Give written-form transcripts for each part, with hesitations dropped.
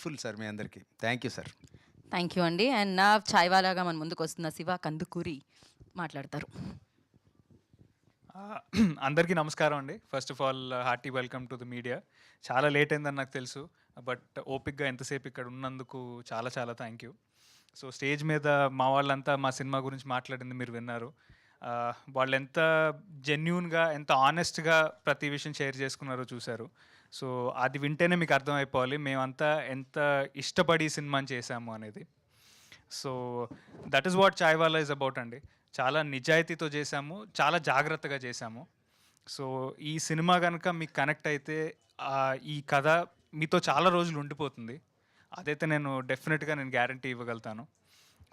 Full sir మీ అందరికీ. Thank you sir. Thank you అండి. And నా ఛాయ్‌వాలాగా మన ముందుకు వస్తున్న శివ కందుకూరి మాట్లాడతారు. ఆ, అందరికీ నమస్కారం అండి. First of all hearty welcome to the media. చాలా లేట్ అయిందని నాకు తెలుసు, బట్ ఓపిక్గా ఎంతసేపు ఇక్కడ ఉన్నందుకు చాలా చాలా థ్యాంక్ యూ. సో స్టేజ్ మీద మా వాళ్ళంతా మా సినిమా గురించి మాట్లాడింది మీరు విన్నారు. ఆ, వాళ్ళు ఎంత జెన్యూన్గా, ఎంత ఆనెస్ట్గా ప్రతి విషయం షేర్ చేసుకున్నారో చూశారు. సో అది వింటేనే మీకు అర్థమైపోవాలి మేమంతా ఎంత ఇష్టపడి ఈ సినిమాని చేశాము అనేది. So that is what Chaiwala is about అండి. చాలా నిజాయితీతో చేశాము, చాలా జాగ్రత్తగా చేశాము. సో ఈ సినిమా కనుక మీకు కనెక్ట్ అయితే ఈ కథ మీతో చాలా రోజులు ఉండిపోతుంది. అదైతే నేను డెఫినెట్గా గ్యారంటీ ఇవ్వగలుగుతాను.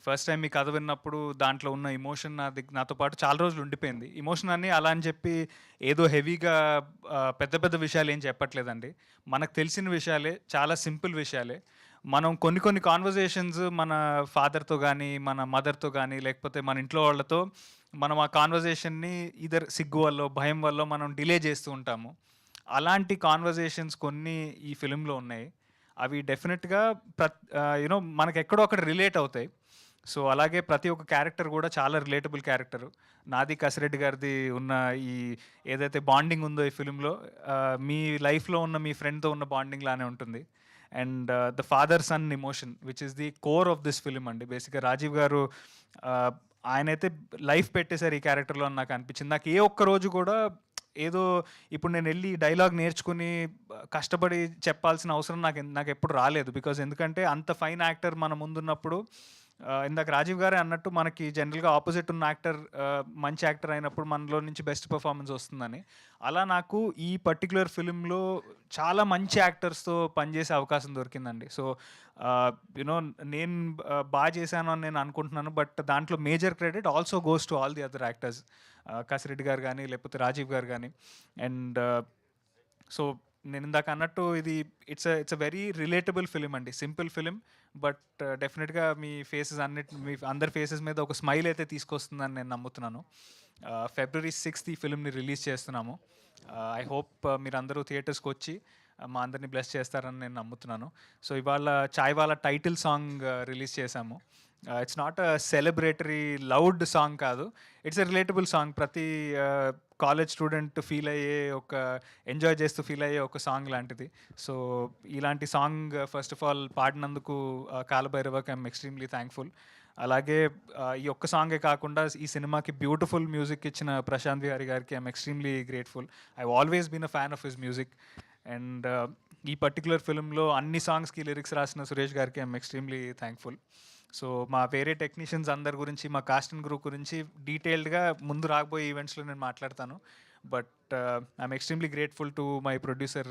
ఫస్ట్ టైం మీ కథ విన్నప్పుడు దాంట్లో ఉన్న ఎమోషన్ నాతో పాటు చాలా రోజులు ఉండిపోయింది. ఎమోషన్ అని అలా అని చెప్పి ఏదో హెవీగా పెద్ద పెద్ద విషయాలు ఏం చెప్పట్లేదండి. మనకు తెలిసిన విషయాలే, చాలా సింపుల్ విషయాలే. మనం కొన్ని కొన్ని కాన్వర్జేషన్స్ మన ఫాదర్తో కానీ, మన మదర్తో కానీ, లేకపోతే మన ఇంట్లో వాళ్ళతో మనం ఆ కాన్వర్జేషన్ని ఇదర్ సిగ్గు వల్ల, భయం వల్ల మనం డిలే చేస్తూ ఉంటాము. అలాంటి కాన్వర్జేషన్స్ కొన్ని ఈ ఫిలింలో ఉన్నాయి. అవి డెఫినెట్గా యూనో మనకు ఎక్కడో అక్కడ రిలేట్ అవుతాయి. సో అలాగే ప్రతి ఒక్క క్యారెక్టర్ కూడా చాలా రిలేటబుల్ క్యారెక్టర్. నాది కసిరెడ్డి గారిది ఉన్న ఈ ఏదైతే బాండింగ్ ఉందో ఈ ఫిలింలో, మీ లైఫ్లో ఉన్న మీ ఫ్రెండ్తో ఉన్న బాండింగ్ లానే ఉంటుంది. And the father son emotion which is the core of this film అండి. బేసిక్గా రాజీవ్ గారు ఆయనైతే లైఫ్ పెట్టేశారు ఈ క్యారెక్టర్లో అని నాకు అనిపించింది. నాకు ఏ ఒక్క రోజు కూడా ఏదో ఇప్పుడు నేను వెళ్ళి డైలాగ్ నేర్చుకుని కష్టపడి చెప్పాల్సిన అవసరం నాకు ఎప్పుడు రాలేదు. బికాజ్ ఎందుకంటే అంత ఫైన్ యాక్టర్ మన ముందున్నప్పుడు, ఇందాక రాజీవ్ గారే అన్నట్టు మనకి జనరల్గా ఆపోజిట్ ఉన్న యాక్టర్ మంచి యాక్టర్ అయినప్పుడు మనలో నుంచి బెస్ట్ పర్ఫార్మెన్స్ వస్తుందని. అలా నాకు ఈ పర్టికులర్ ఫిలింలో చాలా మంచి యాక్టర్స్తో పనిచేసే అవకాశం దొరికిందండి. సో యునో నేను బాగా చేశాను అని నేను అనుకుంటున్నాను. బట్ దాంట్లో major credit also goes to all the other actors. Kasireddy గారు కానీ, లేకపోతే రాజీవ్ గారు కానీ. అండ్ సో నేను ఇందాక అన్నట్టు ఇది it's a very relatable film అండి. సింపుల్ ఫిలిం, బట్ డెఫినెట్గా మీ అందరి ఫేసెస్ మీద ఒక స్మైల్ అయితే తీసుకొస్తుందని నేను నమ్ముతున్నాను. February 6th ఈ ఫిలింని రిలీజ్ చేస్తున్నాము. ఐ హోప్ మీరందరూ థియేటర్స్కి వచ్చి మా అందరినీ బ్లెస్ చేస్తారని నేను నమ్ముతున్నాను. సో ఇవాళ చాయ్వాలా టైటిల్ సాంగ్ రిలీజ్ చేశాము. It's not a celebratory loud song కాదు, ఇట్స్ ఎ రిలేటబుల్ సాంగ్. ప్రతి కాలేజ్ స్టూడెంట్ ఫీల్ అయ్యే, ఒక ఎంజాయ్ చేస్తూ ఫీల్ అయ్యే ఒక సాంగ్ లాంటిది. సో ఇలాంటి సాంగ్ ఫస్ట్ ఆఫ్ ఆల్ పాడినందుకు కాలభైరవకి ఐఎమ్ ఎక్స్ట్రీమ్లీ థ్యాంక్ఫుల్. అలాగే ఈ ఒక్క సాంగే కాకుండా ఈ సినిమాకి బ్యూటిఫుల్ మ్యూజిక్ ఇచ్చిన ప్రశాంత్ విహారీ గారికి I'm extremely grateful. I always been a fan of his music. And ఈ పర్టికులర్ ఫిలింలో అన్ని సాంగ్స్కి లిరిక్స్ రాసిన సురేష్ గారికి ఐఎమ్ ఎక్స్ట్రీమ్లీ థ్యాంక్ఫుల్. సో మా వేరే టెక్నీషియన్స్ అందరి గురించి, మా కాస్ట్ అండ్ గ్రూప్ గురించి డీటెయిల్డ్గా ముందు రాబోయే ఈవెంట్స్లో నేను మాట్లాడతాను. But I'm extremely grateful to my producer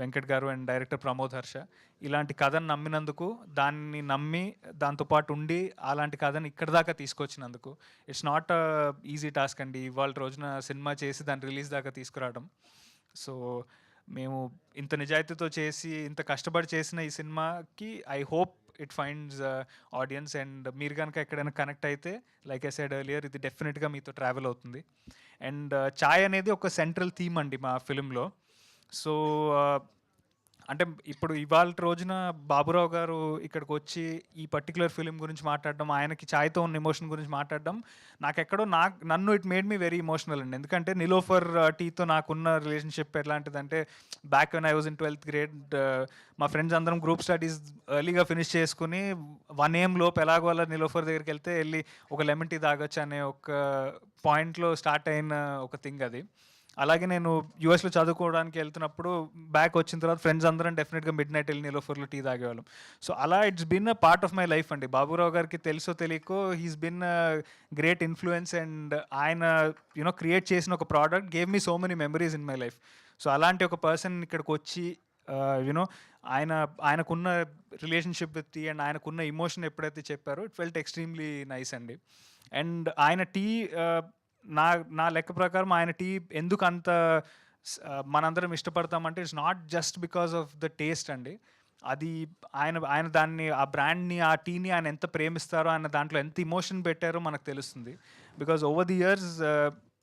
Venkat గారు అండ్ డైరెక్టర్ ప్రమోద్ హర్ష. ఇలాంటి కథను నమ్మినందుకు, దాన్ని నమ్మి దాంతోపాటు ఉండి అలాంటి కథను ఇక్కడి దాకా తీసుకొచ్చినందుకు. ఇట్స్ నాట్ ఈజీ టాస్క్ అండి ఇవాళ రోజున సినిమా చేసి దాన్ని రిలీజ్ దాకా తీసుకురావడం. సో మేము ఇంత నిజాయితీతో చేసి, ఇంత కష్టపడి చేసిన ఈ సినిమాకి I hope it finds audience. And మీరు కనుక ఎక్కడైనా కనెక్ట్ అయితే, లైక్ ఐ సెడ్ ఎర్లియర్, ఇది డెఫినెట్గా మీతో ట్రావెల్ అవుతుంది. అండ్ చాయ్ అనేది ఒక సెంట్రల్ థీమ్ అండి మా ఫిలింలో. సో అంటే ఇప్పుడు ఇవాళ రోజున బాబురావు గారు ఇక్కడికి వచ్చి ఈ పర్టికులర్ ఫిలిం గురించి మాట్లాడడం, ఆయనకి ఛాయ్తో ఉన్న ఎమోషన్ గురించి మాట్లాడడం, నాకెక్కడో నన్ను it made me very emotional అండి. ఎందుకంటే నిలోఫర్ టీతో నాకున్న రిలేషన్షిప్ ఎట్లాంటిదంటే, back when I was in 12th grade, మా ఫ్రెండ్స్ అందరం గ్రూప్ స్టడీస్ ఎర్లీగా ఫినిష్ చేసుకుని 1 AM లోపు ఎలాగో అలా నిలోఫర్ దగ్గరికి వెళ్ళి ఒక లెమన్ టీ తాగొచ్చు అనే ఒక పాయింట్లో స్టార్ట్ అయిన ఒక థింగ్ అది. అలాగే నేను యూఎస్లో చదువుకోవడానికి వెళ్తున్నప్పుడు బ్యాక్ వచ్చిన తర్వాత ఫ్రెండ్స్ అందరం డెఫినెట్గా మిడ్ నైట్ వెళ్ళి నిలోఫర్లో టీ తాగేవాళ్ళం. సో అలా it's been a part of my life అండి. బాబురావు గారికి తెలుసో తెలియకో he's been great influence. And ఆయన క్రియేట్ చేసిన ఒక product gave me so many memories in my life. So అలాంటి ఒక పర్సన్ ఇక్కడికి వచ్చి ఆయనకున్న రిలేషన్షిప్ విత్ టీ అండ్ ఆయనకున్న ఎమోషన్ ఎప్పుడైతే చెప్పారో, ఇట్ ఫెల్ట్ ఎక్స్ట్రీమ్లీ నైస్ అండి. అండ్ ఆయన టీ, నా లెక్క ప్రకారం ఆయన టీ ఎందుకు అంత మనందరం ఇష్టపడతామంటే, it's not just because of the taste అండి. అది ఆయన దాన్ని, ఆ బ్రాండ్ని, ఆ టీని ఆయన ఎంత ప్రేమిస్తారో, ఆయన దాంట్లో ఎంత ఇమోషన్ పెట్టారో మనకు తెలుస్తుంది. బికాజ్ ఓవర్ ది ఇయర్స్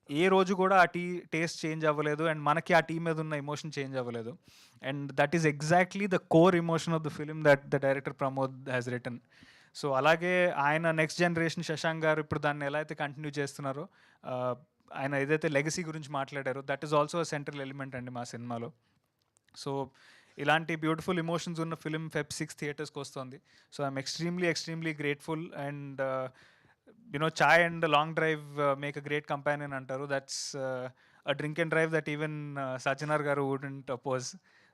ఏ రోజు కూడా ఆ టేస్ట్ చేంజ్ అవ్వలేదు అండ్ మనకి ఆ టీ మీద ఉన్న ఎమోషన్ చేంజ్ అవ్వలేదు and that is exactly the core emotion of the film that the director Pramod has written. So అలాగే ఆయన నెక్స్ట్ జనరేషన్ శశాంక్ గారు ఇప్పుడు దాన్ని ఎలా అయితే కంటిన్యూ చేస్తున్నారో, ఆయన ఏదైతే లెగసీ గురించి మాట్లాడారో that is also central element అండి మా సినిమాలో. సో ఇలాంటి బ్యూటిఫుల్ ఎమోషన్స్ ఉన్న ఫిలిం Feb 6 థియేటర్స్కి వస్తుంది. So I'm extremely grateful and chai and long drive make a great companion అంటారు. That's a drink and drive that even Sajanar garu wouldn't oppose.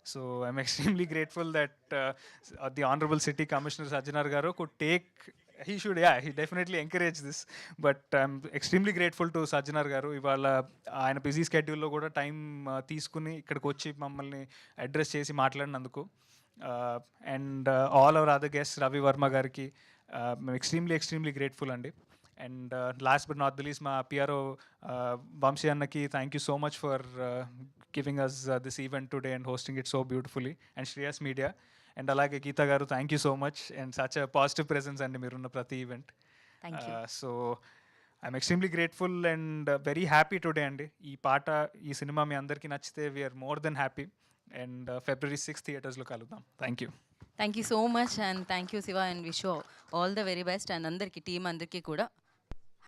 So I'm extremely grateful that the Honorable City Commissioner Sajanar garu could take, he definitely encourage this, but I'm extremely grateful to Sajanar garu. Ivala ఆయన busy స్కెడ్యూల్లో కూడా time తీసుకుని ఇక్కడికి వచ్చి మమ్మల్ని address చేసి మాట్లాడినందుకు, and all our other guest Ravi Varma గారికి మేము ఎక్స్ట్రీమ్లీ గ్రేట్ఫుల్ అండి. And last but not the least మా పిఆర్ఓ వంశీ అన్నకి thank you so much for giving us this event today and hosting it so beautifully, and Shreyas media. And అలాగే Geetha garu thank you so much and such a positive presence అండి మీరున్న ప్రతి event. Thank you. So I'm extremely grateful and very happy today అండి. ఈ సినిమా మీ అందరికీ నచ్చితే we are more than happy. And February 6 థియేటర్స్లో కలుద్దాం. Thank you. Thank you so much and thank you Shiva and wish all the very best. And అందరికీ team అందరికీ కూడా